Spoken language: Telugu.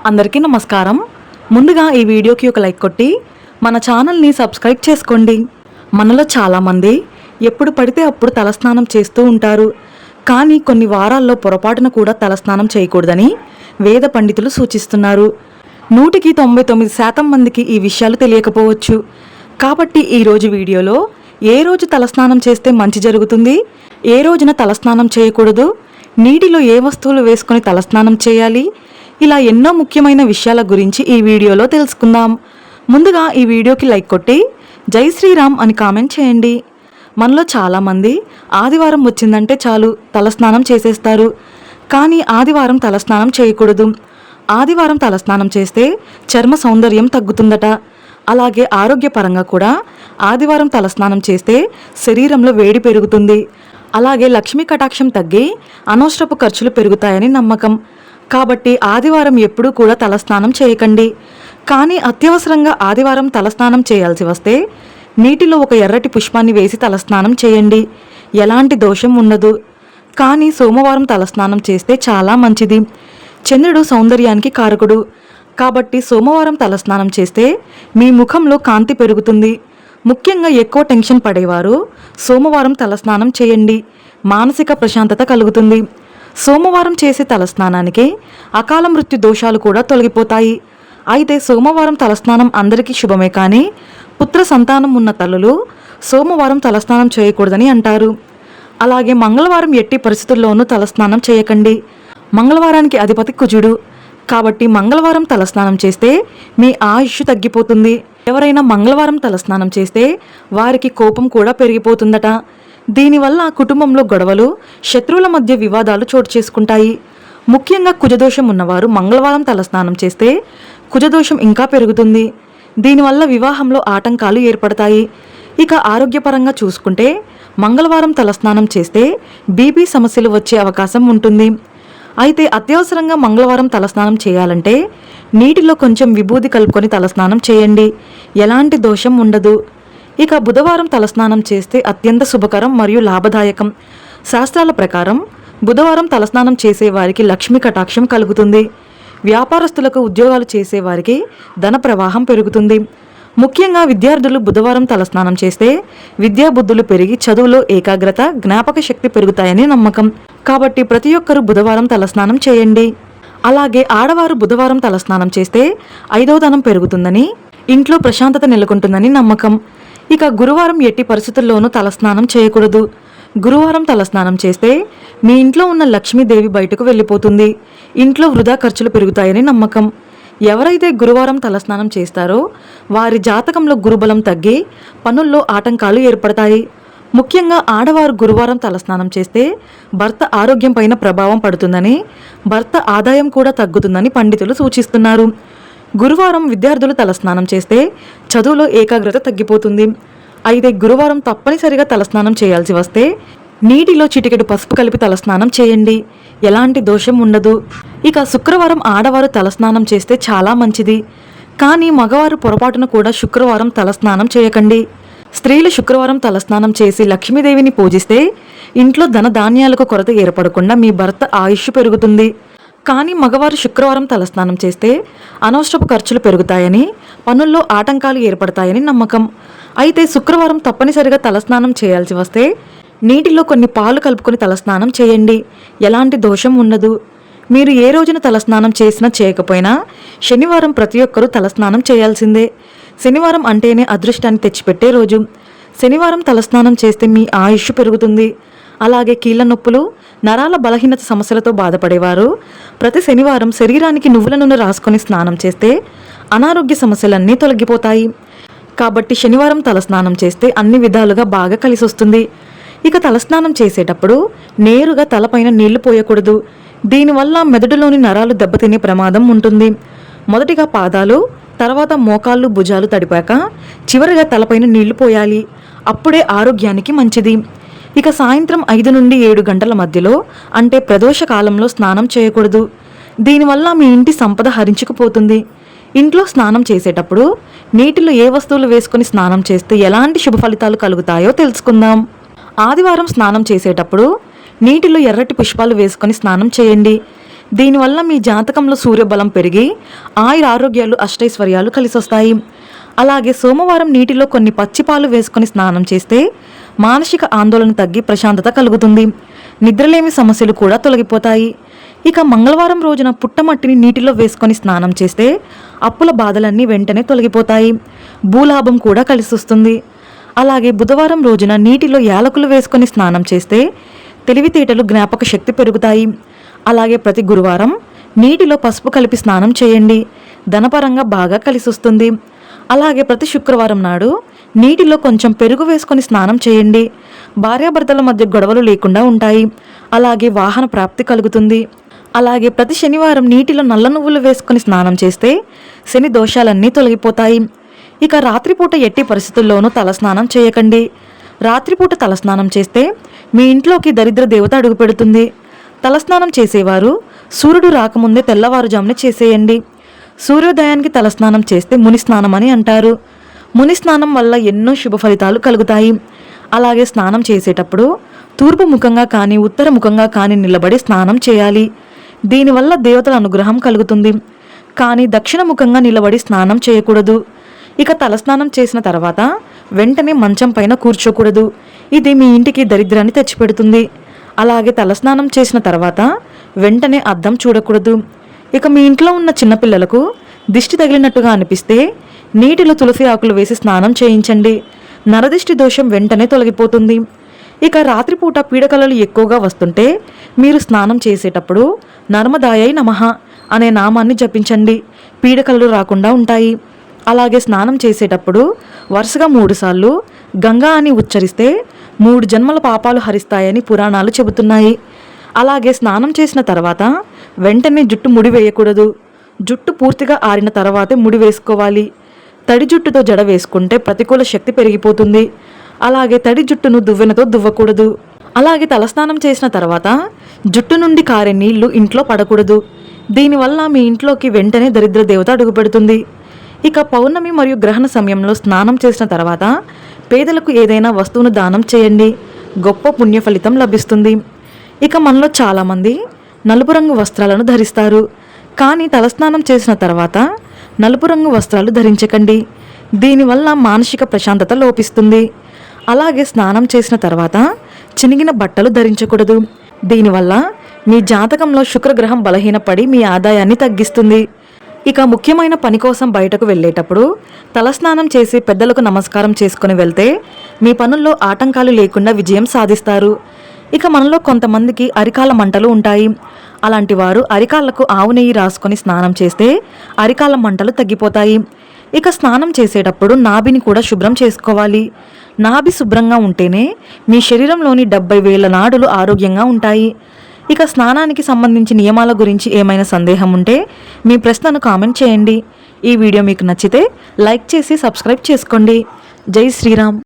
అందరికీ నమస్కారం. ముందుగా ఈ వీడియోకి ఒక లైక్ కొట్టి మన ఛానల్ని సబ్స్క్రైబ్ చేసుకోండి. మనలో చాలామంది ఎప్పుడు పడితే అప్పుడు తలస్నానం చేస్తూ ఉంటారు. కానీ కొన్ని వారాల్లో పొరపాటున కూడా తలస్నానం చేయకూడదని వేద పండితులు సూచిస్తున్నారు. 99% మందికి ఈ విషయాలు తెలియకపోవచ్చు. కాబట్టి ఈరోజు వీడియోలో ఏ రోజు తలస్నానం చేస్తే మంచి జరుగుతుంది, ఏ రోజున తలస్నానం చేయకూడదు, నీటిలో ఏ వస్తువులు వేసుకొని తలస్నానం చేయాలి, ఇలా ఎన్నో ముఖ్యమైన విషయాల గురించి ఈ వీడియోలో తెలుసుకుందాం. ముందుగా ఈ వీడియోకి లైక్ కొట్టి జై శ్రీరామ్ అని కామెంట్ చేయండి. మనలో చాలామంది ఆదివారం వచ్చిందంటే చాలు తలస్నానం చేసేస్తారు. కానీ ఆదివారం తలస్నానం చేయకూడదు. ఆదివారం తలస్నానం చేస్తే చర్మ సౌందర్యం తగ్గుతుందట. అలాగే ఆరోగ్యపరంగా కూడా ఆదివారం తలస్నానం చేస్తే శరీరంలో వేడి పెరుగుతుంది. అలాగే లక్ష్మీ కటాక్షం తగ్గి అనవసరపు ఖర్చులు పెరుగుతాయని నమ్మకం. కాబట్టి ఆదివారం ఎప్పుడూ కూడా తలస్నానం చేయకండి. కానీ అత్యవసరంగా ఆదివారం తలస్నానం చేయాల్సి వస్తే నీటిలో ఒక ఎర్రటి పుష్పాన్ని వేసి తలస్నానం చేయండి. ఎలాంటి దోషం ఉండదు. కానీ సోమవారం తలస్నానం చేస్తే చాలా మంచిది. చంద్రుడు సౌందర్యానికి కారకుడు. కాబట్టి సోమవారం తలస్నానం చేస్తే మీ ముఖంలో కాంతి పెరుగుతుంది. ముఖ్యంగా ఎక్కువ టెన్షన్ పడేవారు సోమవారం తలస్నానం చేయండి. మానసిక ప్రశాంతత కలుగుతుంది. సోమవారం చేసే తలస్నానానికి అకాల మృత్యు దోషాలు కూడా తొలగిపోతాయి. అయితే సోమవారం తలస్నానం అందరికీ శుభమే, కానీ పుత్ర సంతానం ఉన్న తల్లులు సోమవారం తలస్నానం చేయకూడదని అంటారు. అలాగే మంగళవారం ఎట్టి పరిస్థితుల్లోనూ తలస్నానం చేయకండి. మంగళవారానికి అధిపతి కుజుడు. కాబట్టి మంగళవారం తలస్నానం చేస్తే మీ ఆయుష్ తగ్గిపోతుంది. ఎవరైనా మంగళవారం తలస్నానం చేస్తే వారికి కోపం కూడా పెరిగిపోతుందట. దీనివల్ల కుటుంబంలో గొడవలు, శత్రువుల మధ్య వివాదాలు చోటు చేసుకుంటాయి. ముఖ్యంగా కుజదోషం ఉన్నవారు మంగళవారం తలస్నానం చేస్తే కుజదోషం ఇంకా పెరుగుతుంది. దీనివల్ల వివాహంలో ఆటంకాలు ఏర్పడతాయి. ఇక ఆరోగ్యపరంగా చూసుకుంటే మంగళవారం తలస్నానం చేస్తే బీపీ సమస్యలు వచ్చే అవకాశం ఉంటుంది. అయితే అత్యవసరంగా మంగళవారం తలస్నానం చేయాలంటే నీటిలో కొంచెం విభూది కలుపుకొని తలస్నానం చేయండి. ఎలాంటి దోషం ఉండదు. ఇక బుధవారం తలస్నానం చేస్తే అత్యంత శుభకరం మరియు లాభదాయకం. శాస్త్రాల ప్రకారం బుధవారం తలస్నానం చేసేవారికి లక్ష్మీ కటాక్షం కలుగుతుంది. వ్యాపారస్తులకు, ఉద్యోగాలు చేసేవారికి ధన ప్రవాహం పెరుగుతుంది. ముఖ్యంగా విద్యార్థులు బుధవారం తలస్నానం చేస్తే విద్యాబుద్ధులు పెరిగి చదువులో ఏకాగ్రత, జ్ఞాపక శక్తి పెరుగుతాయని నమ్మకం. కాబట్టి ప్రతి ఒక్కరూ బుధవారం తలస్నానం చేయండి. అలాగే ఆడవారు బుధవారం తలస్నానం చేస్తే 5వ ధనం పెరుగుతుందని, ఇంట్లో ప్రశాంతత నెలకొంటుందని నమ్మకం. ఇక గురువారం ఎట్టి పరిస్థితుల్లోనూ తలస్నానం చేయకూడదు. గురువారం తలస్నానం చేస్తే మీ ఇంట్లో ఉన్న లక్ష్మీదేవి బయటకు వెళ్ళిపోతుంది. ఇంట్లో వృధా ఖర్చులు పెరుగుతాయని నమ్మకం. ఎవరైతే గురువారం తలస్నానం చేస్తారో వారి జాతకంలో గురుబలం తగ్గి పనుల్లో ఆటంకాలు ఏర్పడతాయి. ముఖ్యంగా ఆడవారు గురువారం తలస్నానం చేస్తే భర్త ఆరోగ్యం పైన ప్రభావం పడుతుందని, భర్త ఆదాయం కూడా తగ్గుతుందని పండితులు సూచిస్తున్నారు. గురువారం విద్యార్థులు తలస్నానం చేస్తే చదువులో ఏకాగ్రత తగ్గిపోతుంది. అయితే గురువారం తప్పనిసరిగా తలస్నానం చేయాల్సి వస్తే నీటిలో చిటికెడు పసుపు కలిపి తలస్నానం చేయండి. ఎలాంటి దోషం ఉండదు. ఇక శుక్రవారం ఆడవారు తలస్నానం చేస్తే చాలా మంచిది. కానీ మగవారు పొరపాటున కూడా శుక్రవారం తలస్నానం చేయకండి. స్త్రీలు శుక్రవారం తలస్నానం చేసి లక్ష్మీదేవిని పూజిస్తే ఇంట్లో ధన ధాన్యాలకు కొరత ఏర్పడకుండా మీ భర్త ఆయుష్ పెరుగుతుంది. కానీ మగవారు శుక్రవారం తలస్నానం చేస్తే అనవసరపు ఖర్చులు పెరుగుతాయని, పనుల్లో ఆటంకాలు ఏర్పడతాయని నమ్మకం. అయితే శుక్రవారం తప్పనిసరిగా తలస్నానం చేయాల్సి వస్తే నీటిలో కొన్ని పాలు కలుపుకొని తలస్నానం చేయండి. ఎలాంటి దోషం ఉండదు. మీరు ఏ రోజున తలస్నానం చేసినా చేయకపోయినా శనివారం ప్రతి ఒక్కరూ తలస్నానం చేయాల్సిందే. శనివారం అంటేనే అదృష్టాన్ని తెచ్చిపెట్టే రోజు. శనివారం తలస్నానం చేస్తే మీ ఆయుష్ పెరుగుతుంది. అలాగే కీళ్ళ నొప్పులు, నరాల బలహీనత సమస్యలతో బాధపడేవారు ప్రతి శనివారం శరీరానికి నువ్వుల నూనె రాసుకొని స్నానం చేస్తే అనారోగ్య సమస్యలన్నీ తొలగిపోతాయి. కాబట్టి శనివారం తలస్నానం చేస్తే అన్ని విధాలుగా బాగా కలిసి వస్తుంది. ఇక తలస్నానం చేసేటప్పుడు నేరుగా తలపైన నీళ్లు పోయకూడదు. దీనివల్ల మెదడులోని నరాలు దెబ్బతినే ప్రమాదం ఉంటుంది. మొదటిగా పాదాలు, తర్వాత మోకాళ్ళు, భుజాలు తడిపాక చివరిగా తలపైన నీళ్లు పోయాలి. అప్పుడే ఆరోగ్యానికి మంచిది. ఇక సాయంత్రం 5 నుండి 7 గంటల మధ్యలో అంటే ప్రదోష కాలంలో స్నానం చేయకూడదు. దీనివల్ల మీ ఇంటి సంపద హరించుకుపోతుంది. ఇంట్లో స్నానం చేసేటప్పుడు నీటిలో ఏ వస్తువులు వేసుకొని స్నానం చేస్తే ఎలాంటి శుభ ఫలితాలు కలుగుతాయో తెలుసుకుందాం. ఆదివారం స్నానం చేసేటప్పుడు నీటిలో ఎర్రటి పుష్పాలు వేసుకొని స్నానం చేయండి. దీనివల్ల మీ జాతకంలో సూర్యబలం పెరిగి ఆరోగ్యాలు అష్టైశ్వర్యాలు కలిసొస్తాయి. అలాగే సోమవారం నీటిలో కొన్ని పచ్చిపాలు వేసుకొని స్నానం చేస్తే మానసిక ఆందోళన తగ్గి ప్రశాంతత కలుగుతుంది. నిద్రలేమి సమస్యలు కూడా తొలగిపోతాయి. ఇక మంగళవారం రోజున పుట్టమట్టిని నీటిలో వేసుకొని స్నానం చేస్తే అప్పుల బాధలన్నీ వెంటనే తొలగిపోతాయి. భూలాభం కూడా కలిసొస్తుంది. అలాగే బుధవారం రోజున నీటిలో యాలకులు వేసుకొని స్నానం చేస్తే తెలివితేటలు జ్ఞాపక శక్తి పెరుగుతాయి. అలాగే ప్రతి గురువారం నీటిలో పసుపు కలిపి స్నానం చేయండి. ధనపరంగా బాగా కలిసొస్తుంది. అలాగే ప్రతి శుక్రవారం నాడు నీటిలో కొంచెం పెరుగు వేసుకొని స్నానం చేయండి. భార్యాభర్తల మధ్య గొడవలు లేకుండా ఉంటాయి. అలాగే వాహన ప్రాప్తి కలుగుతుంది. అలాగే ప్రతి శనివారం నీటిలో నల్ల నువ్వులు వేసుకొని స్నానం చేస్తే శని దోషాలన్నీ తొలగిపోతాయి. ఇక రాత్రిపూట ఎట్టి పరిస్థితుల్లోనూ తలస్నానం చేయకండి. రాత్రిపూట తలస్నానం చేస్తే మీ ఇంట్లోకి దరిద్ర దేవత అడుగుపెడుతుంది. తలస్నానం చేసేవారు సూర్యుడు రాకముందే తెల్లవారుజామునే చేసేయండి. సూర్యోదయానికి తలస్నానం చేస్తే ముని స్నానం అని అంటారు. ముని స్నానం వల్ల ఎన్నో శుభ ఫలితాలు కలుగుతాయి. అలాగే స్నానం చేసేటప్పుడు తూర్పు ముఖంగా కానీ ఉత్తర ముఖంగా కానీ నిలబడి స్నానం చేయాలి. దీనివల్ల దేవతల అనుగ్రహం కలుగుతుంది. కానీ దక్షిణ ముఖంగా నిలబడి స్నానం చేయకూడదు. ఇక తలస్నానం చేసిన తర్వాత వెంటనే మంచం పైన కూర్చోకూడదు. ఇది మీ ఇంటికి దరిద్రాన్ని తెచ్చిపెడుతుంది. అలాగే తలస్నానం చేసిన తర్వాత వెంటనే అద్దం చూడకూడదు. ఇక మీ ఇంట్లో ఉన్న చిన్నపిల్లలకు దిష్టి తగిలినట్టుగా అనిపిస్తే నీటిలో తులసి ఆకులు వేసి స్నానం చేయించండి. నరదిష్టి దోషం వెంటనే తొలగిపోతుంది. ఇక రాత్రిపూట పీడకలలు ఎక్కువగా వస్తుంటే మీరు స్నానం చేసేటప్పుడు నర్మదాయై నమః అనే నామాన్ని జపించండి. పీడకలలు రాకుండా ఉంటాయి. అలాగే స్నానం చేసేటప్పుడు వరుసగా 3 సార్లు గంగా అని ఉచ్చరిస్తే 3 జన్మల పాపాలు హరిస్తాయని పురాణాలు చెబుతున్నాయి. అలాగే స్నానం చేసిన తర్వాత వెంటనే జుట్టు ముడి వేయకూడదు. జుట్టు పూర్తిగా ఆరిన తర్వాతే ముడి వేసుకోవాలి. తడి జుట్టుతో జడ వేసుకుంటే ప్రతికూల శక్తి పెరిగిపోతుంది. అలాగే తడి జుట్టును దువ్వెనతో దువ్వకూడదు. అలాగే తలస్నానం చేసిన తర్వాత జుట్టు నుండి కారే నీళ్లు ఇంట్లో పడకూడదు. దీనివల్ల మీ ఇంట్లోకి వెంటనే దరిద్ర దేవత అడుగుపెడుతుంది. ఇక పౌర్ణమి మరియు గ్రహణ సమయంలో స్నానం చేసిన తర్వాత పేదలకు ఏదైనా వస్తువును దానం చేయండి. గొప్ప పుణ్య ఫలితం లభిస్తుంది. ఇక మనలో చాలామంది నలుపు రంగు వస్త్రాలను ధరిస్తారు. కానీ తలస్నానం చేసిన తర్వాత నలుపు రంగు వస్త్రాలు ధరించకండి. దీనివల్ల మానసిక ప్రశాంతత లోపిస్తుంది. అలాగే స్నానం చేసిన తర్వాత చినిగిన బట్టలు ధరించకూడదు. దీనివల్ల మీ జాతకంలో శుక్రగ్రహం బలహీనపడి మీ ఆదాయాన్ని తగ్గిస్తుంది. ఇక ముఖ్యమైన పని కోసం బయటకు వెళ్ళేటప్పుడు తలస్నానం చేసి పెద్దలకు నమస్కారం చేసుకుని వెళ్తే మీ పనుల్లో ఆటంకాలు లేకుండా విజయం సాధిస్తారు. ఇక మనలో కొంతమందికి అరికాల మంటలు ఉంటాయి. అలాంటి వారు అరికాళ్లకు ఆవు నెయ్యి రాసుకొని స్నానం చేస్తే అరికాల మంటలు తగ్గిపోతాయి. ఇక స్నానం చేసేటప్పుడు నాభిని కూడా శుభ్రం చేసుకోవాలి. నాభి శుభ్రంగా ఉంటేనే మీ శరీరంలోని 70,000 నాడులు ఆరోగ్యంగా ఉంటాయి. ఇక స్నానానికి సంబంధించి నియమాల గురించి ఏమైనా సందేహం ఉంటే మీ ప్రశ్నను కామెంట్ చేయండి. ఈ వీడియో మీకు నచ్చితే లైక్ చేసి సబ్స్క్రైబ్ చేసుకోండి. జై శ్రీరామ్.